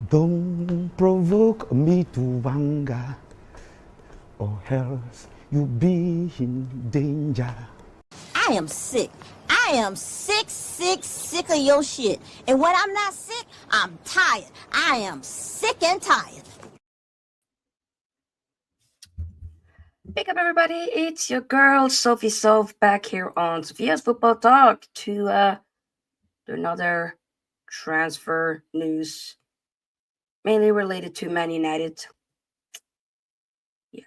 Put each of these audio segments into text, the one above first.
Don't provoke me to anger, or else you'll be in danger. I am sick. I am sick of your shit. And when I'm not sick, I'm tired. I am sick and tired. Pick up, everybody. It's your girl, Sophie Soph, back here on Sophia's Football Talk to another transfer news, mainly related to Man United. Yeah.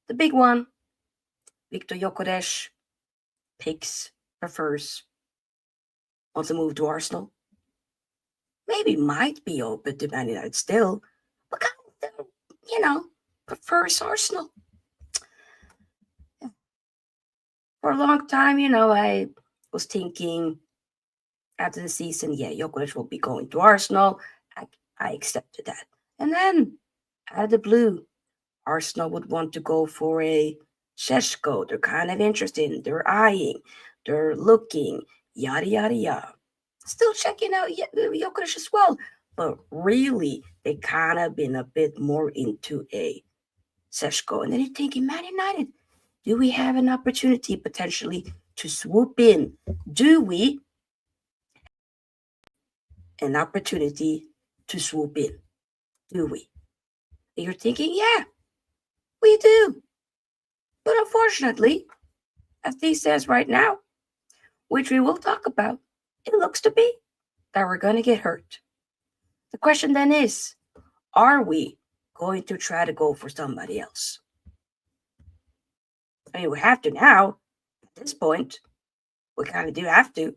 The big one, Victor Gyokeres prefers, wants to move to Arsenal. Maybe might be open to Man United still, but kind of, prefers Arsenal. For a long time, I was thinking after the season, Gyokeres will be going to Arsenal. I accepted that. And then, out of the blue, Arsenal would want to go for a Sesko. They're kind of interested. They're eyeing. They're looking. Yada, yada, yada. Still checking out Gyokeres as well. But really, they kind of been a bit more into a Sesko. And then you're thinking, Man United, do we have an opportunity potentially to swoop in? Do we an opportunity to swoop in? Do we? And you're thinking, yeah, we do. But unfortunately, as things stands right now, which we will talk about, it looks to be that we're going to get hurt. The question then is, are we going to try to go for somebody else? I mean, we have to now. At this point, we kind of do have to.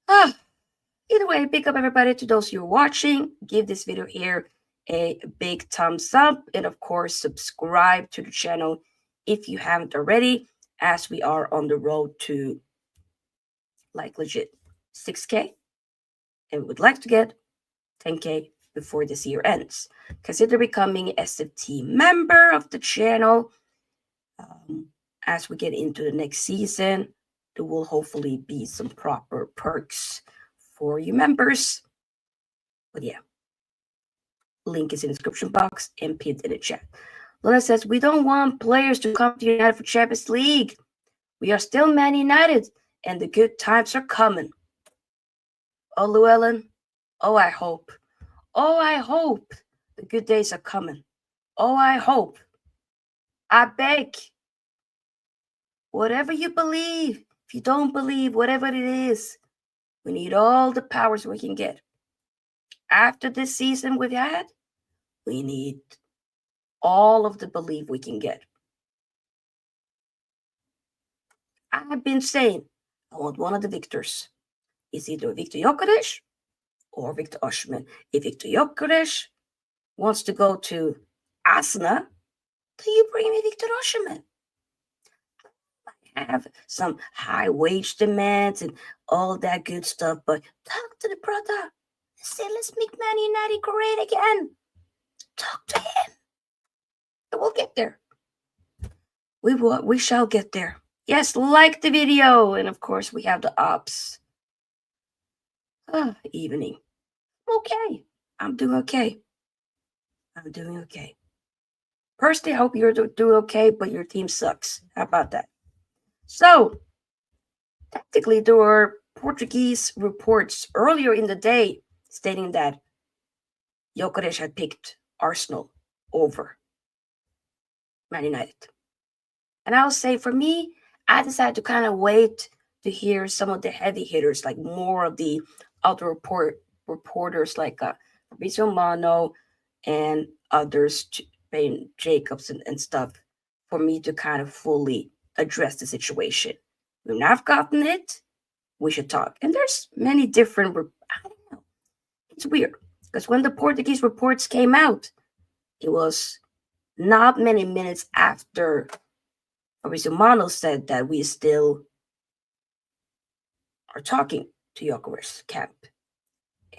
Either way, pick up, everybody. To those who are watching, give this video here a big thumbs up. And of course, subscribe to the channel if you haven't already, as we are on the road to legit 6K. And would like to get 10K before this year ends. Consider becoming an SFT member of the channel. As we get into the next season, there will hopefully be some proper perks for you members. But yeah, link is in the description box and pinned in the chat. Lena says, we don't want players to come to United for Champions League. We are still Man United, and the good times are coming. Oh, Llewellyn, I hope. I hope the good days are coming. I hope. I beg. Whatever you believe, if you don't believe, whatever it is, we need all the powers we can get. After this season we've had, we need all of the belief we can get. I've been saying I want one of the victors. It's either Victor Gyokeres or Victor Osimhen. If Victor Gyokeres wants to go to Arsenal, then you bring me Victor Osimhen. I have some high wage demands and all that good stuff, but talk to the brother. Say, let's make Man United great again. Talk to him. And we'll get there. We shall get there. Yes, like the video. And of course, we have the ops. Evening. Okay. I'm doing okay. Personally, I hope you're doing okay, but your team sucks. How about that? So, technically, there were Portuguese reports earlier in the day stating that Gyokeres had picked Arsenal over Man United. And I'll say, for me, I decided to kind of wait to hear some of the heavy hitters, like more of the other reporters like Fabrizio Romano and others, Ben Jacobs and stuff, for me to kind of fully address the situation. We've not gotten it. We should talk. And there's many different, I don't know. It's weird. Because when the Portuguese reports came out, it was not many minutes after Fabrizio Romano said that we still are talking to Gyokeres camp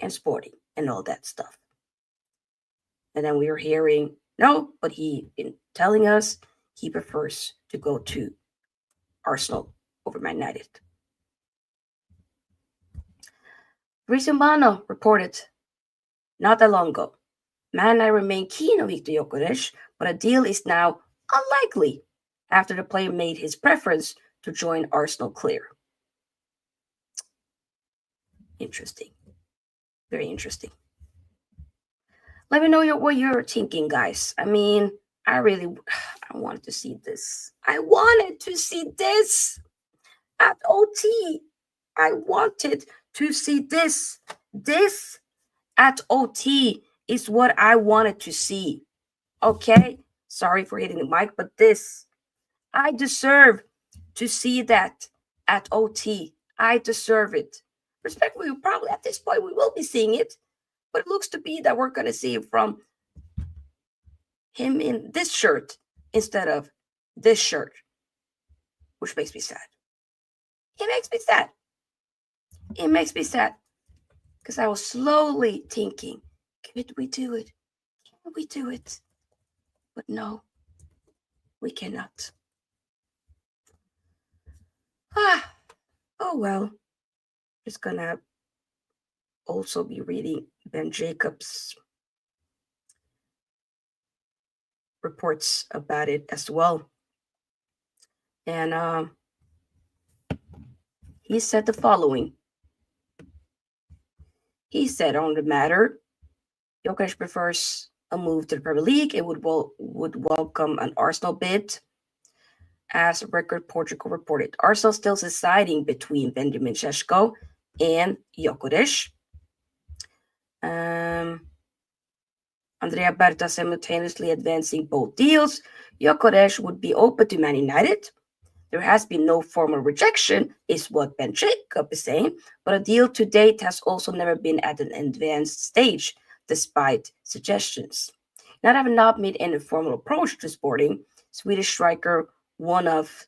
and Sporting and all that stuff. And then we were hearing, no, but he been telling us he prefers to go to Arsenal over Man United. Fabrizio Romano reported not that long ago. Man, I remain keen on Viktor Gyokeres, but a deal is now unlikely after the player made his preference to join Arsenal clear. Interesting. Very interesting. Let me know what you're thinking, guys. I mean, I wanted to see this. I wanted to see this at OT. I wanted to see this. This at OT is what I wanted to see. Okay? Sorry for hitting the mic, but this. I deserve to see that at OT. I deserve it. Respectfully, probably at this point we will be seeing it, but it looks to be that we're going to see it from him in this shirt instead of this shirt, which makes me sad. It makes me sad. It makes me sad because I was slowly thinking, can we do it? Can we do it? But no, we cannot. Oh well. Just gonna also be reading Ben Jacobs' reports about it as well. And he said the following. He said on the matter, Gyokeres prefers a move to the Premier League. It would welcome an Arsenal bid. As Record Portugal reported, Arsenal still deciding between Benjamin Sesko and Gyokeres. Andrea Berta simultaneously advancing both deals. Gyokeres would be open to Man United. There has been no formal rejection, is what Ben Jacob is saying, but a deal to date has also never been at an advanced stage, despite suggestions. Not having not made any formal approach to Sporting, Swedish striker, one of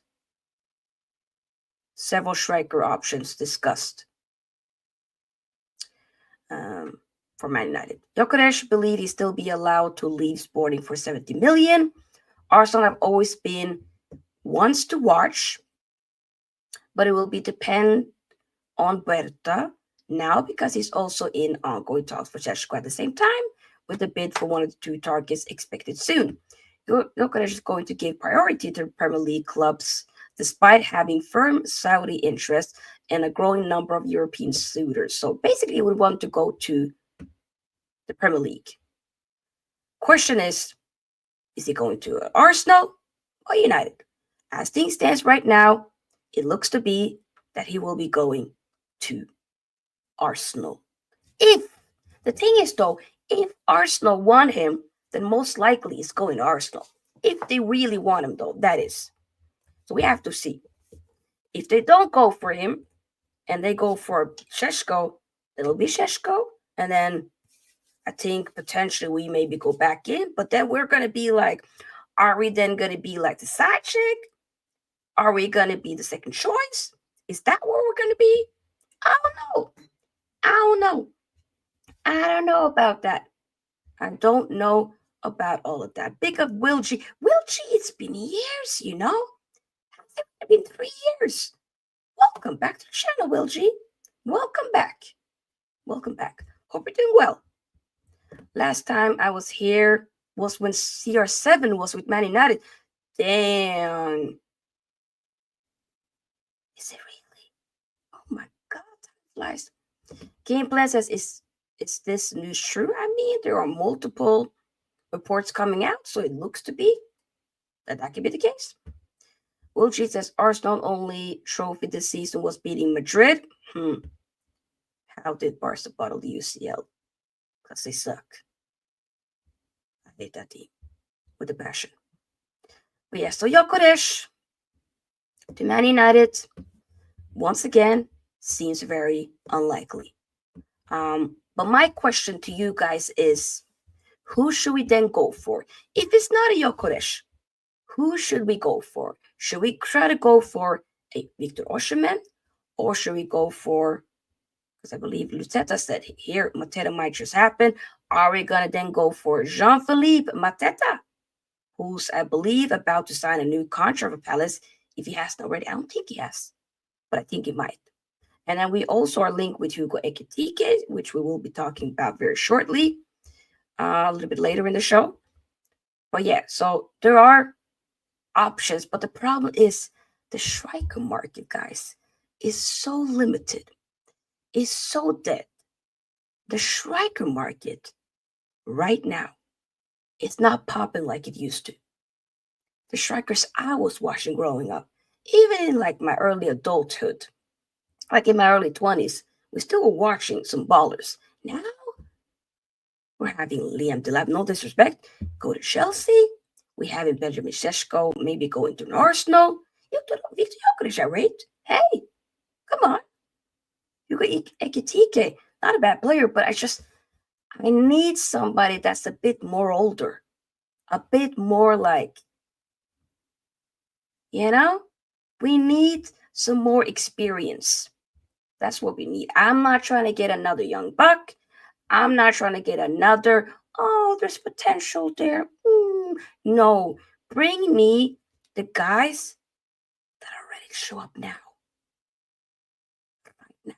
several striker options discussed for Man United. Gyokeres believed he'd still be allowed to leave Sporting for 70 million. Arsenal have always been ones to watch, but it will be depend on Berta now because he's also in ongoing talks for Sesko at the same time, with the bid for one of the two targets expected soon. Gyokeres is going to give priority to Premier League clubs despite having firm Saudi interest and a growing number of European suitors. So basically, he would want to go to the Premier League. Question is he going to Arsenal or United? As things stand right now, it looks to be that he will be going to Arsenal. The thing is, though, if Arsenal want him, then most likely he's going to Arsenal. If they really want him, though, that is. So we have to see. If they don't go for him and they go for Sesko, it'll be Sesko. And then I think potentially we maybe go back in. But then we're going to be like, are we then going to be like the side chick? Are we going to be the second choice? Is that where we're going to be? I don't know about that. I don't know about all of that. Big of Will G. Will G, it's been years, you know? It's been 3 years. Welcome back to the channel, Will G. Welcome back. Hope you're doing well. Last time I was here was when CR7 was with Man United. Damn. Is it really? Oh my God, time flies. Game Plan says, is this news true? I mean, there are multiple reports coming out, so it looks to be that could be the case. Will G says Arsenal only trophy this season was beating Madrid. How did Barca bottle the UCL? Because they suck. I hate that team with a passion. But yeah, so Gyokeres to Man United, once again, seems very unlikely. But my question to you guys is, who should we then go for? If it's not a Gyokeres, who should we go for? Should we try to go for a Victor Osimhen? Or should we go for, because I believe Lucetta said here, Mateta might just happen. Are we going to then go for Jean-Philippe Mateta, who's, I believe, about to sign a new contract with Palace? If he hasn't already, I don't think he has, but I think he might. And then we also are linked with Hugo Ekitike, which we will be talking about very shortly. a little bit later in the show. But yeah, so there are options, but the problem is the striker market, guys, is so limited, is so dead. The striker market right now is not popping like it used to. The strikers I was watching growing up, even in like my early adulthood, like in my early 20s, we still were watching some ballers. Now we're having Liam Delap, no disrespect, go to Chelsea. We having Benjamin Sesko maybe go into Arsenal. You don't know Victor Gyokeres, right? Hey, come on. You got Ekitike, not a bad player, but I need somebody that's a bit more older, a bit more like, we need some more experience. That's what we need. I'm not trying to get another young buck. I'm not trying to get another, there's potential there. No, bring me the guys that are ready to show up now. Right now.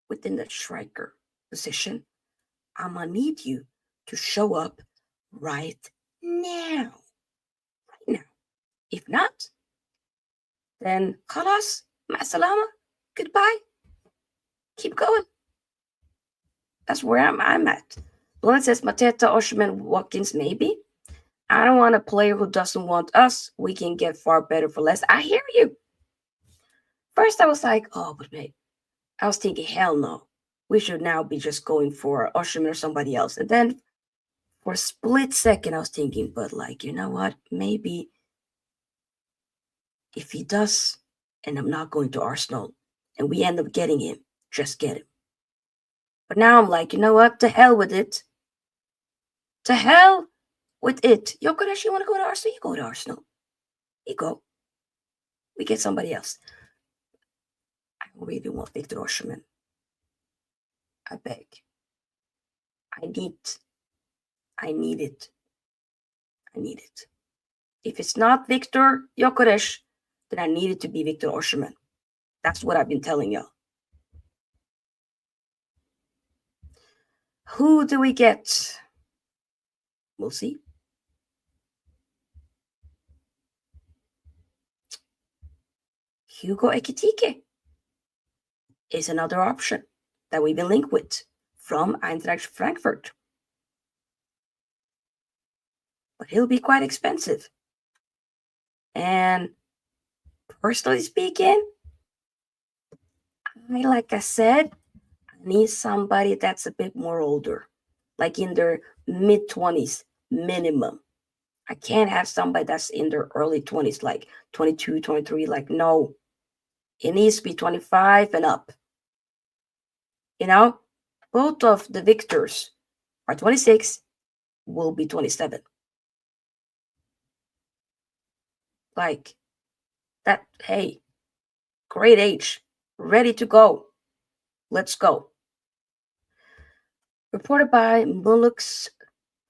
Within the striker position, I'm going to need you to show up right now. Right now. If not, then khalas, ma'asalama, goodbye. Keep going. That's where I'm at. Blunt says Mateta, Osimhen, Watkins, maybe. I don't want a player who doesn't want us. We can get far better for less. I hear you. First, I was like, but mate, I was thinking, hell no. We should now be just going for Osimhen or somebody else. And then for a split second, I was thinking, but like, you know what? Maybe if he does, and I'm not going to Arsenal, and we end up getting him, just get him. But now I'm like, you know what? To hell with it. To hell with it. Gyokeres, you want to go to Arsenal? You go to Arsenal. You go. We get somebody else. I really want Victor Osimhen. I beg. I need it. I need it. If it's not Victor Gyokeres, then I need it to be Victor Osimhen. That's what I've been telling y'all. Who do we get? We'll see. Hugo Ekitike is another option that we've been linked with from Eintracht Frankfurt. But he'll be quite expensive. And personally speaking, like I said, I need somebody that's a bit more older, like in their mid-20s minimum. I can't have somebody that's in their early 20s, like 22, 23. Like, no. It needs to be 25 and up. Both of the victors are 26, will be 27. Like, that, hey, great age, ready to go. Let's go. Reported by Mulux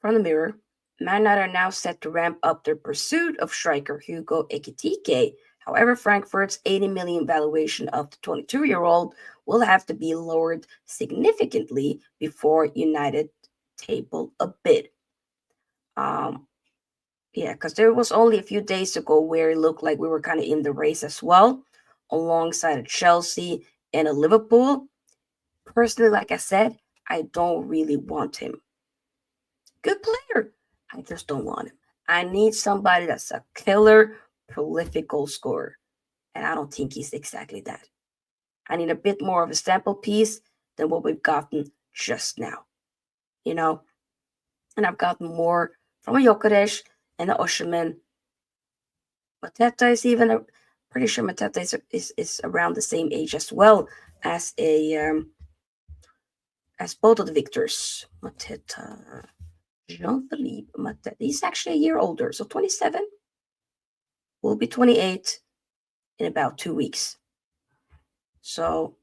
from the Mirror, Man United are now set to ramp up their pursuit of striker Hugo Ekitike. However, Frankfurt's 80 million valuation of the 22-year-old will have to be lowered significantly before United table a bid. Because there was only a few days ago where it looked like we were kind of in the race as well, alongside a Chelsea and a Liverpool. Personally, like I said, I don't really want him. Good player. I just don't want him. I need somebody that's a killer, prolific goal scorer. And I don't think he's exactly that. I need a bit more of a sample piece than what we've gotten just now. And I've gotten more from a Gyokeres and a Osimhen. Mateta is even, pretty sure Mateta is around the same age as well as as both of the victors. Mateta, Jean-Philippe Mateta. He's actually a year older, so 27. Will be 28 in about 2 weeks. So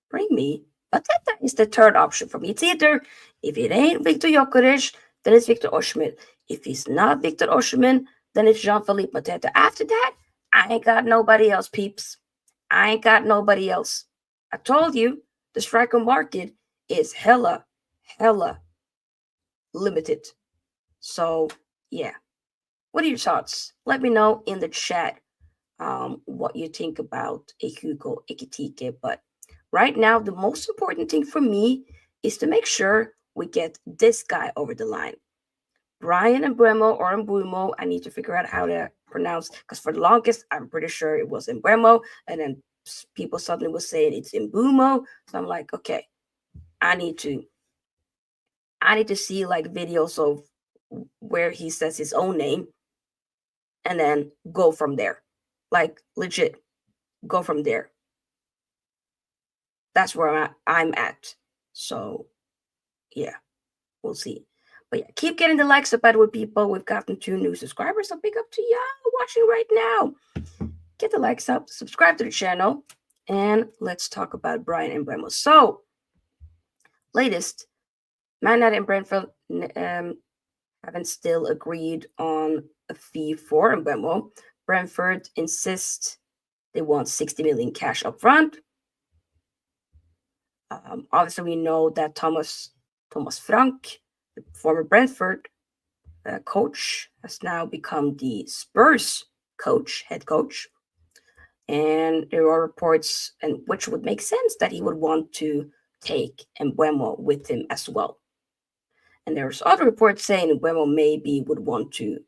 bring me. Mateta is the third option for me. It's either, if it ain't Victor Gyokeres, then it's Victor Osimhen. If he's not Victor Osimhen, then it's Jean-Philippe Mateta. After that, I ain't got nobody else, peeps. I ain't got nobody else. I told you, the striker market is hella limited. So, yeah. What are your thoughts? Let me know in the chat what you think about a Hugo Ekitike. But right now, the most important thing for me is to make sure we get this guy over the line. Bryan and Mbeumo or Mbeumo, I need to figure out how to pronounce, because for the longest, I'm pretty sure it was Mbeumo, and then people suddenly were saying it's Mbeumo. So I'm like, okay, I need to see like videos of where he says his own name and then go from there. Like legit, go from there. That's where I'm at. So yeah, we'll see. But yeah, keep getting the likes up, Edward people. We've gotten 2 new subscribers, so big up to y'all watching right now. Get the likes up, subscribe to the channel, and let's talk about Bryan and Mbeumo. So, latest, Man United and Brentford haven't still agreed on a fee for Mbeumo. Brentford insists they want 60 million cash up front. Obviously, we know that Thomas Frank, the former Brentford coach, has now become the Spurs head coach. And there are reports, and which would make sense, that he would want to take Mbeumo with him as well. And there's other reports saying Mbeumo maybe would want to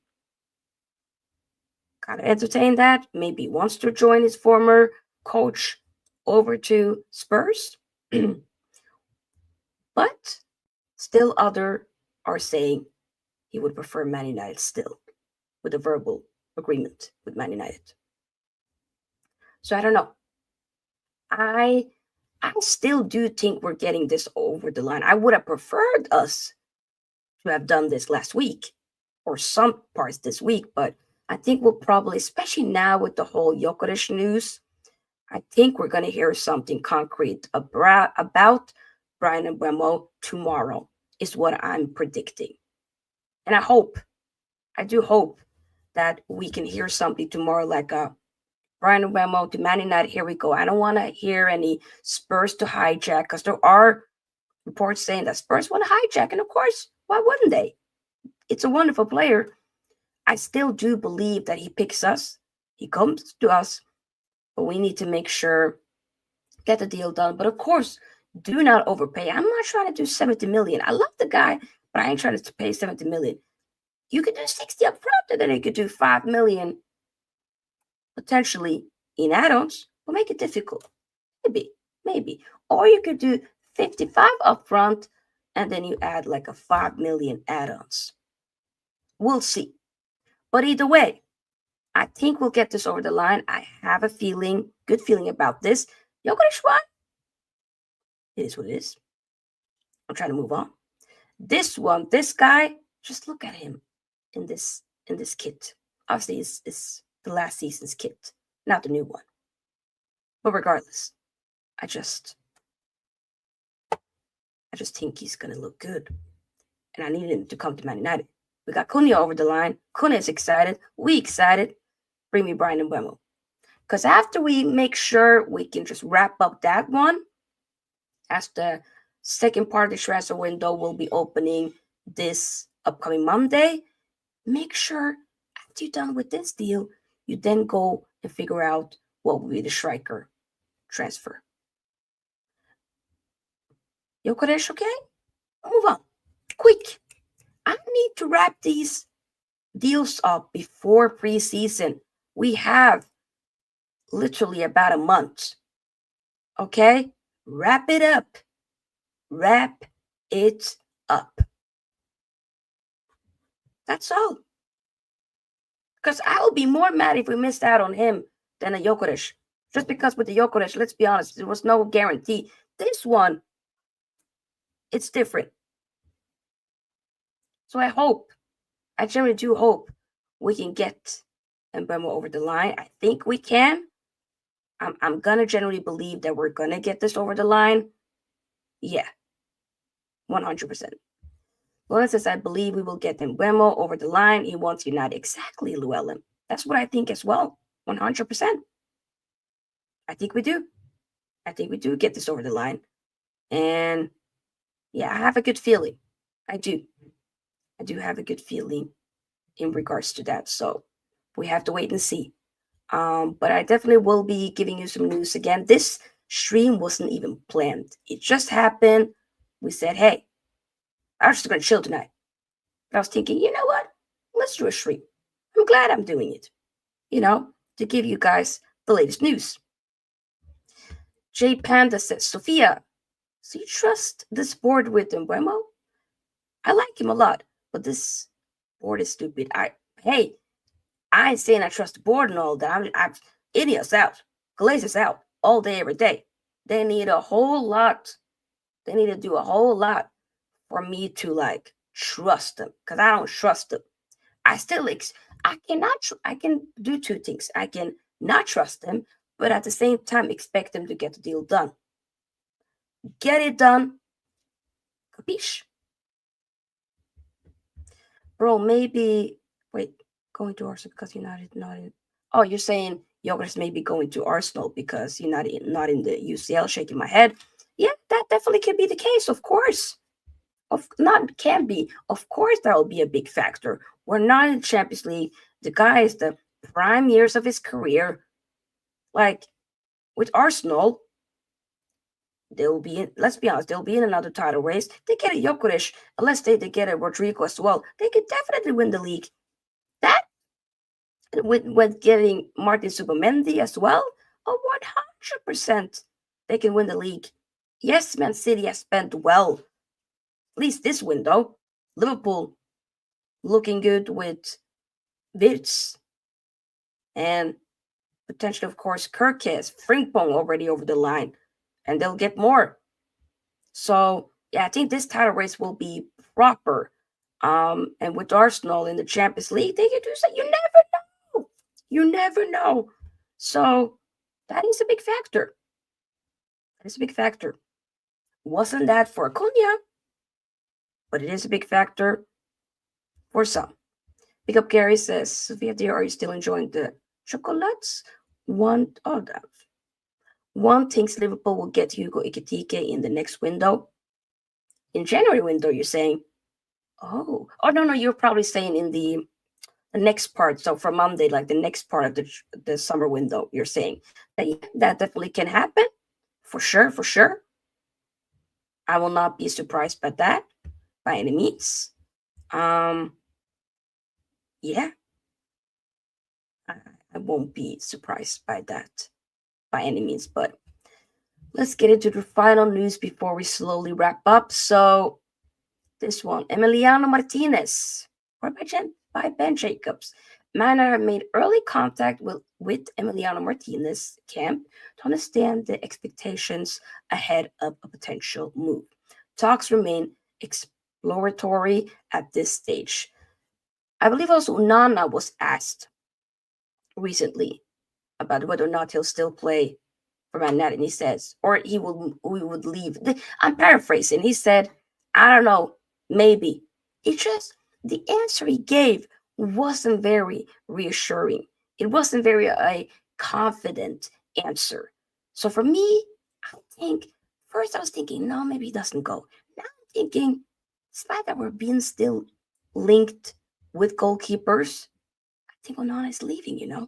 kind of entertain that. Maybe he wants to join his former coach over to Spurs. But still other are saying he would prefer Man United still, with a verbal agreement with Man United. So I don't know. I still do think we're getting this over the line. I would have preferred us to have done this last week or some parts this week, but I think we'll probably, especially now with the whole Gyokeres news, I think we're going to hear something concrete about Bryan and Mbeumo tomorrow, is what I'm predicting. And I do hope that we can hear something tomorrow, like Bryan and Mbeumo to Man United, here we go. I don't want to hear any Spurs to hijack, because there are reports saying that Spurs want to hijack. And of course, why wouldn't they? It's a wonderful player. I still do believe that he picks us. He comes to us, but we need to make sure, get the deal done. But of course, do not overpay. I'm not trying to do 70 million. I love the guy, but I ain't trying to pay 70 million. You could do 60 up front, and then you could do 5 million potentially in add-ons, but make it difficult. Maybe. Or you could do 55 up front, and then you add like a 5 million add-ons. We'll see. But either way, I think we'll get this over the line. I have a good feeling about this. Gyokeres one. It is what it is. I'm trying to move on. This guy, just look at him in this kit. Obviously, it's the last season's kit, not the new one. But regardless, I just think he's gonna look good, and I need him to come to Man United. We got Cunha over the line. Cunha is excited. We excited. Bring me Bryan and Mbeumo. Because after we make sure we can just wrap up that one, as the second part of the transfer window will be opening this upcoming Monday, make sure after you're done with this deal, you then go and figure out what will be the striker transfer. Gyokeres, okay? Move on. Quick. I need to wrap these deals up before preseason. We have literally about a month. Okay? Wrap it up. Wrap it up. That's all. Because I will be more mad if we missed out on him than a Gyokeres. Just because with the Gyokeres, let's be honest, there was no guarantee. This one, it's different. So I generally do hope we can get Mbeumo over the line. I think we can. I'm going to generally believe that we're going to get this over the line. Yeah, 100%. Lawrence says, I believe we will get Mbeumo over the line. He wants United. Exactly, Llewellyn. That's what I think as well. 100%. I think we do. I think we do get this over the line. And yeah, I have a good feeling. I do. I do have a good feeling in regards to that. So we have to wait and see. But I definitely will be giving you some news again. This stream wasn't even planned. It just happened. We said, hey, I was just going to chill tonight. I was thinking, you know what? Let's do a stream. I'm glad I'm doing it, to give you guys the latest news. J Panda says, Sophia, so you trust this board with Mbeumo? I like him a lot, but this board is stupid. I ain't saying I trust the board and all that. I'm idiots out. Glazers out all day, every day. They need a whole lot. They need to do a whole lot for me to trust them, because I don't trust them. I can do two things. I can not trust them, but at the same time expect them to get the deal done. Get it done. Capiche? Bro, maybe going to Arsenal because United not in. Oh, you're saying Gyokeres may be going to Arsenal because you're not in the UCL. Shaking my head. Yeah, that definitely could be the case. Of course, can be. Of course, that will be a big factor. We're not in the Champions League. The guy is the prime years of his career. With Arsenal, they'll be in. Let's be honest, they'll be in another title race. They get a Gyokeres, unless they get a Rodrigo as well. They could definitely win the league. That with getting Martin Zubimendi as well, 100% they can win the league. Yes, Man City has spent well, at least this window. Liverpool looking good with Wirtz and potentially, of course, Gyokeres, Frimpong already over the line, and they'll get more. So yeah, I think this title race will be proper. And with Arsenal in the Champions League, they can do so. You never know. You never know. So that is a big factor. That is a big factor. Wasn't that for Acuna, but it is a big factor for some. Pick Up Gary says, Sophia dear, are you still enjoying the chocolates? One thinks Liverpool will get Hugo Ekitike in the next window. In January window, you're saying? Oh no, you're probably saying in the next part. So for Monday, like the next part of the summer window, you're saying that definitely can happen. For sure. I will not be surprised by that by any means. Yeah. I won't be surprised by that by any means, but let's get into the final news before we slowly wrap up. So this one, Emiliano Martinez, or by Ben Jacobs. Man have made early contact with Emiliano Martinez camp to understand the expectations ahead of a potential move. Talks remain exploratory at this stage. I believe also Onana was asked recently about whether or not he'll still play for Man United, and he says, or we would leave. I'm paraphrasing. He said, I don't know, maybe. The answer he gave wasn't very reassuring. It wasn't very a confident answer. So for me, first I was thinking, no, maybe he doesn't go. Now I'm thinking, it's not that we're being still linked with goalkeepers. I think Onana is leaving,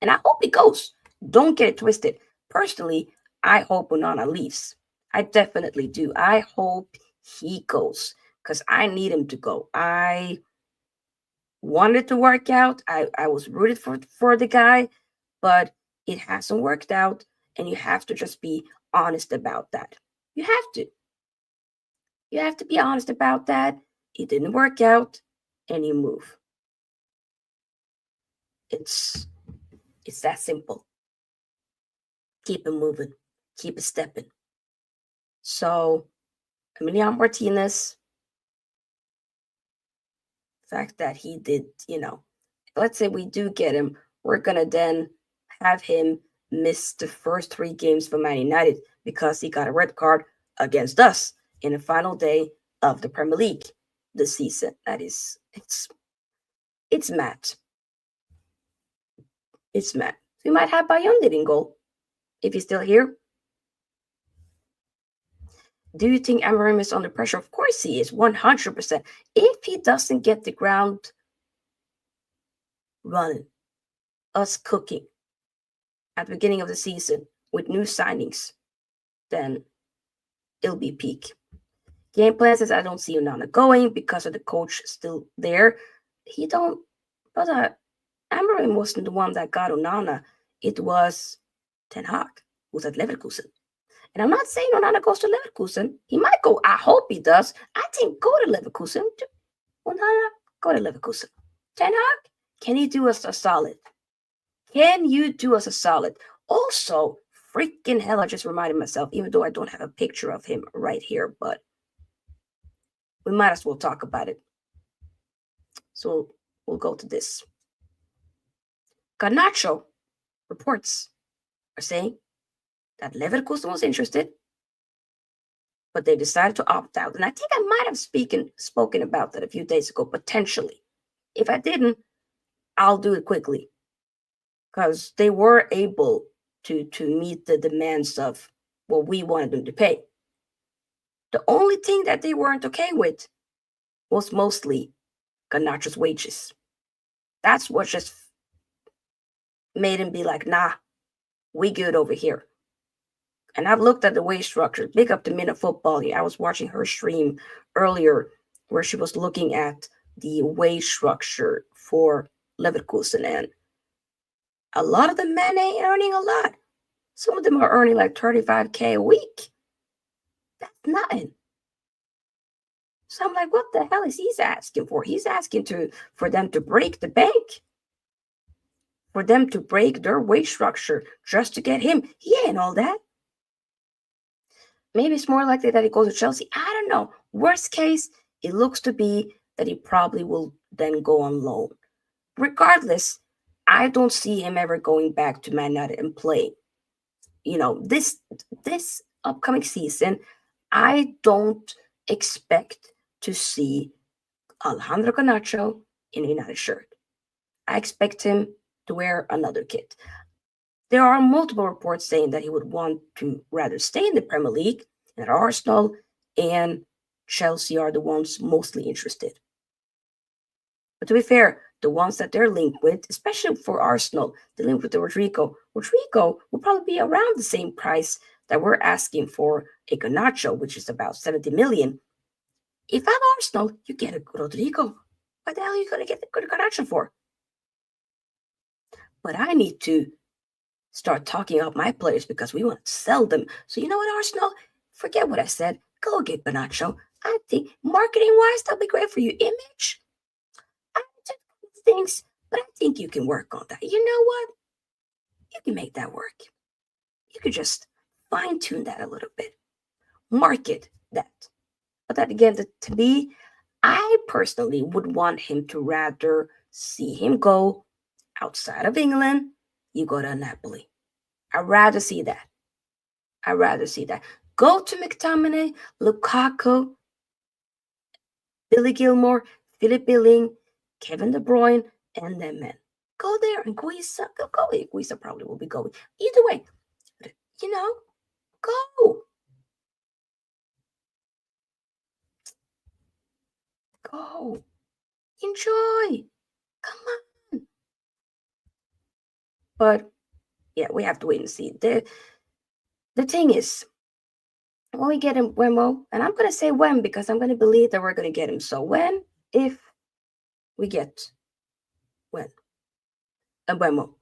And I hope he goes. Don't get it twisted. Personally, I hope Onana leaves. I definitely do. I hope he goes because I need him to go. I wanted to work out. I was rooted for the guy, but it hasn't worked out, and you have to just be honest about that. You have to. You have to be honest about that. It didn't work out, and you move. It's that simple. Keep it moving. Keep it stepping. So, Emiliano Martinez, the fact that he did, let's say we do get him, we're going to then have him miss the first 3 games for Man United because he got a red card against us in the final day of the Premier League this season. That is, it's mad. It's mad. We might have Bayondit in goal if he's still here. Do you think Amorim is under pressure? Of course he is, 100%. If he doesn't get the ground running, us cooking at the beginning of the season with new signings, then it'll be peak. Game plan says I don't see Onana going because of the coach still there. But Amorim wasn't the one that got Onana. It was Ten Hag, who's at Leverkusen. And I'm not saying Onana goes to Leverkusen. He might go. I hope he does. I think go to Leverkusen. Onana, go to Leverkusen. Ten Hag, can you do us a solid? Can you do us a solid? Also, freaking hell, I just reminded myself, even though I don't have a picture of him right here, but we might as well talk about it. So we'll go to this. Garnacho reports are saying that Leverkusen was interested, but they decided to opt out. And I think I might have spoken about that a few days ago, potentially. If I didn't, I'll do it quickly. Because they were able to meet the demands of what we wanted them to pay. The only thing that they weren't okay with was mostly Garnacho's wages. That's what just made him be like, nah, we good over here. And I've looked at the wage structure. Big up to Mina Football. I was watching her stream earlier where she was looking at the wage structure for Leverkusen. And a lot of the men ain't earning a lot. Some of them are earning like 35K a week. That's nothing. So I'm like, what the hell is he asking for? He's asking for them to break the bank. For them to break their wage structure just to get him. He ain't all that. Maybe it's more likely that he goes to Chelsea. I don't know. Worst case, it looks to be that he probably will then go on loan. Regardless, I don't see him ever going back to Man United and playing. You know, this upcoming season, I don't expect to see Alejandro Garnacho in a United shirt. I expect him to wear another kit. There are multiple reports saying that he would want to rather stay in the Premier League, and that Arsenal and Chelsea are the ones mostly interested. But to be fair, the ones that they're linked with, especially for Arsenal, they're linked with the Rodrigo. Rodrigo will probably be around the same price that we're asking for a Garnacho, which is about 70 million. If I'm Arsenal, you get a Rodrigo. What the hell are you going to get the good Garnacho for? But I need to start talking up my players because we want to sell them. So you know what, Arsenal? Forget what I said. Go get Garnacho. I think marketing-wise, that'll be great for you. Image? I just things, but I think you can work on that. You know what? You can make that work. You could just fine-tune that a little bit. Market that. But that again, to me, I personally would want him to rather see him go outside of England. You go to Napoli. I'd rather see that. Go to McTominay, Lukaku, Billy Gilmore, Philip Billing, Kevin De Bruyne, and then men. Go there and Guisa. Go. Guisa probably will be going. Either way, you know, go. Go. Enjoy. Come on. But yeah, we have to wait and see. The thing is, when we get him, Mbeumo, and I'm going to say when because I'm going to believe that we're going to get him. So if we get Mbeumo,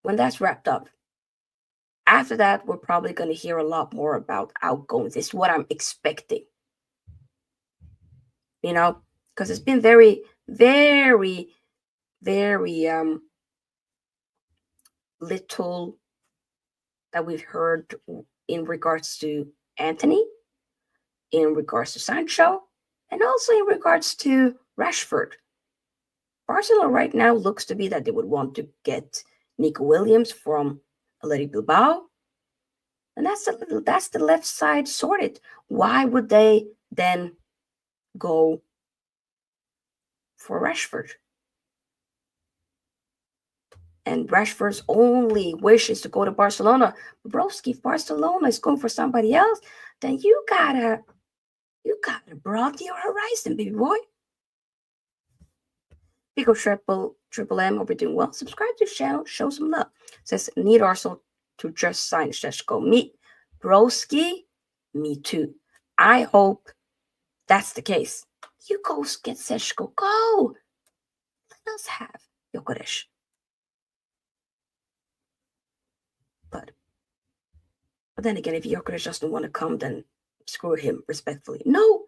when that's wrapped up, after that, we're probably going to hear a lot more about outgoings. It's what I'm expecting. You know, because it's been very, very, very little that we've heard in regards to Anthony, in regards to Sancho, and also in regards to Rashford. Barcelona right now looks to be that they would want to get Nico Williams from Athletic Bilbao. And that's the left side sorted. Why would they then go for Rashford? And Rashford's only wish is to go to Barcelona. Broski, if Barcelona is going for somebody else, then you gotta broaden your horizon, baby boy. Pico triple M, hope you're doing well. Subscribe to the channel, show some love. Says need Arsenal to just sign Sesko. Me, broski, me too. I hope that's the case. You go get Sesko. Go. Let us have Gyokeres. But then again, if Gyokeres doesn't want to come, then screw him respectfully. No.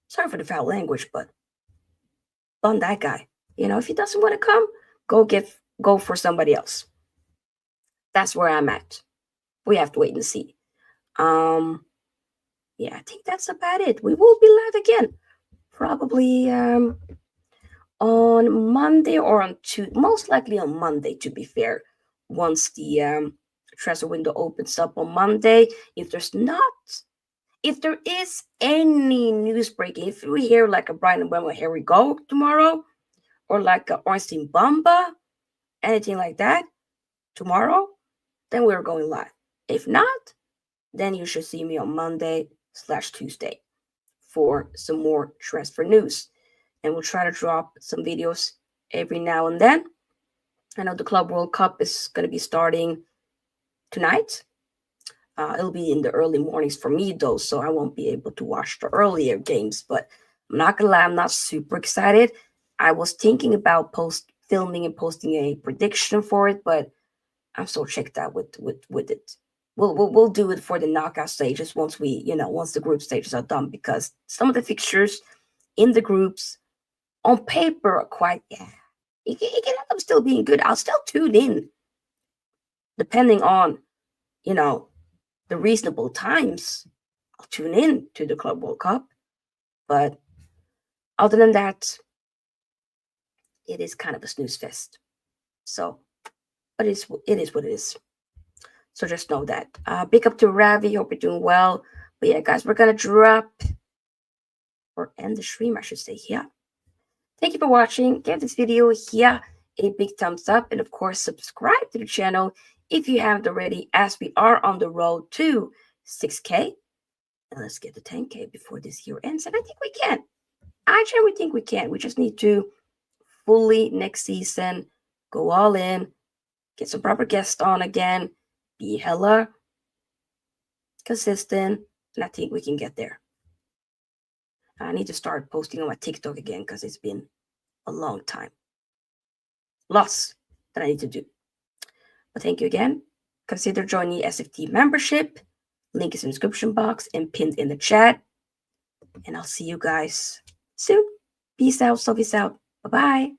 Sorry for the foul language, but on that guy. If he doesn't want to come, go for somebody else. That's where I'm at. We have to wait and see. Yeah, I think that's about it. We will be live again, probably on Monday or on Tuesday. Most likely on Monday, to be fair. Once the transfer window opens up on Monday, if there is any news breaking, if we hear like a Bryan and Mbeumo, here we go tomorrow, or like a Ornstein Bamba, anything like that tomorrow, then we're going live. If not, then you should see me on Monday/Tuesday for some more transfer news. And we'll try to drop some videos every now and then. I know the Club World Cup is going to be starting tonight. It'll be in the early mornings for me, though, so I won't be able to watch the earlier games. But I'm not going to lie, I'm not super excited. I was thinking about filming and posting a prediction for it, but I'm so checked out with it. We'll do it for the knockout stages once the group stages are done, because some of the fixtures in the groups on paper are quite, it can end up still being good. I'll still tune in, depending on, the reasonable times. I'll tune in to the Club World Cup. But other than that, it is kind of a snooze fest. So, but it is what it is. So just know that. Big up to Ravi. Hope you're doing well. But yeah, guys, we're going to end the stream, I should say, here. Thank you for watching. Give this video here a big thumbs up. And of course, subscribe to the channel if you haven't already, as we are on the road to 6K. And let's get to 10K before this year ends. And I think we can. I genuinely think we can. We just need to fully next season go all in, get some proper guests on again, be hella consistent, and I think we can get there. I need to start posting on my TikTok again because it's been a long time. Lots that I need to do. But thank you again. Consider joining the SFT membership. Link is in the description box and pinned in the chat. And I'll see you guys soon. Peace out. Peace out. Bye-bye.